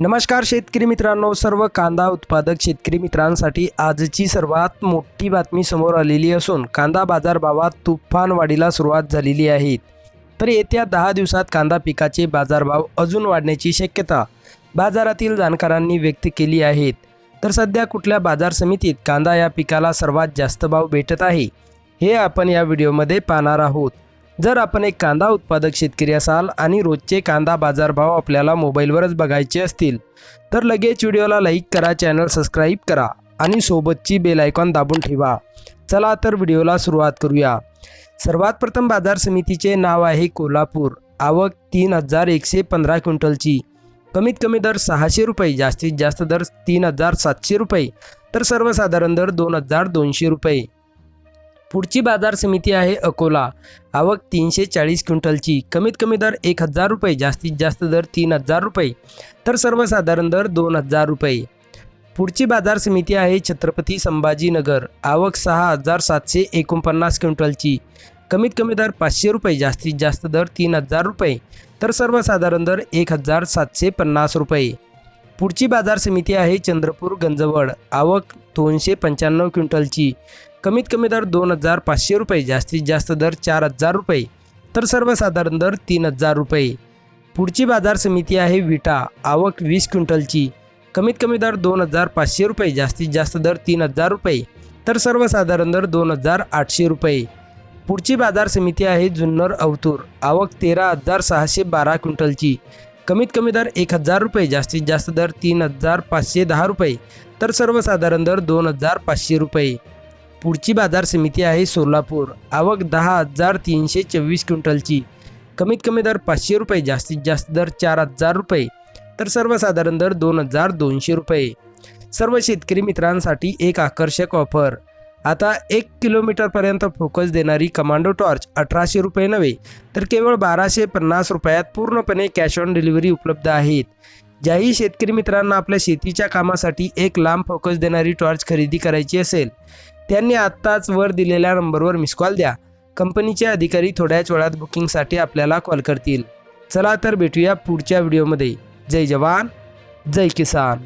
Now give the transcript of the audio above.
नमस्कार शेतकरी मित्रांनो, सर्व कांदा उत्पादक शेतकरी मित्रांसाठी आजची सर्वात मोठी बातमी समोर आलेली असून कांदा बाजारभावात तुफान वाढीला सुरुवात झालेली आहे। तर येत्या 10 दिवसात कांदा पिकाचे बाजारभाव अजून वाढण्याची शक्यता बाजारातील जाणकारांनी व्यक्त केली आहे। तर सध्या कुठल्या बाजार समितीत कांदा या पिकाला सर्वात जास्त भाव भेटत आहे हे आपण या व्हिडिओमध्ये पाहणार आहोत। जर आपण एक कांदा उत्पादक शेतकरी असाल आणि रोजचे कांदा बाजारभाव आपल्याला मोबाईलवरच बघायचे असतील तर लगेच व्हिडिओला लाईक करा, चॅनल सबस्क्राईब करा आणि सोबतची बेल आयकॉन दाबून ठेवा। चला तर व्हिडिओला सुरुवात करूया। सर्वात प्रथम बाजार समितीचे नाव आहे कोल्हापूर। आवक 3115 क्विंटलची। कमीत कमी दर 600 रुपये, जास्तीत जास्त दर 3700 रुपये, तर सर्वसाधारण दर 2200 रुपये। पुढची बाजार समिती आहे अकोला। आवक 340 क्विंटलची। कमीत कमी दर 1000 रुपये, जास्तीत जास्त दर 3000 रुपये, तर सर्वसाधारण दर 2000 रुपये। पुढची बाजार समिती आहे छत्रपती संभाजीनगर। आवक 6749 क्विंटलची। कमीत कमी दर 500 रुपये, जास्तीत जास्त दर 3000 रुपये, तर सर्वसाधारण दर 1750 रुपये। पुढची बाजार समिती आहे चंद्रपूर गंजवड। आवक 295 क्विंटलची। कमीत कमी दर 2500 रुपये, जास्तीत जास्त दर 4000 रुपये, तर सर्वसाधारण दर 3000 रुपये। पुढची बाजार समिती आहे विटा। आवक 20 क्विंटलची। कमीत कमी दर 2500 रुपये, जास्तीत जास्त दर 3000 रुपये, तर सर्वसाधारण दर 2800 रुपये। पुढची बाजार समिती आहे जुन्नर अवतूर। आवक 13612 क्विंटलची। कमीत कमी दर 1000 रुपये, जास्तीत जास्त दर 3510 रुपये, तर सर्वसाधारण दर 2500 रुपये। पुढची बाजार समिती आहे सोलापूर। आवक 10324 क्विंटलची। कमीत कमी दर 500 रुपये, जास्तीत जास्त दर 4000 रुपये, तर सर्वसाधारण दर 2200 रुपये। सर्व शेतकरी मित्रांसाठी एक आकर्षक ऑफर। आता 1 किलोमीटरपर्यंत फोकस देणारी कमांडो टॉर्च 1800 रुपये नव्हे तर केवळ 1250 रुपयात पूर्णपणे कॅश ऑन डिलिव्हरी उपलब्ध आहेत। ज्याही शेतकरी मित्रांना आपल्या शेतीच्या कामासाठी एक लांब फोकस देणारी टॉर्च खरेदी करायची असेल त्यांनी आत्ताच वर दिलेल्या नंबरवर मिस कॉल द्या। कंपनीचे अधिकारी थोड्याच वेळात बुकिंगसाठी आपल्याला कॉल करतील। चला तर भेटूया पुढच्या व्हिडिओमध्ये। जय जवान, जय किसान।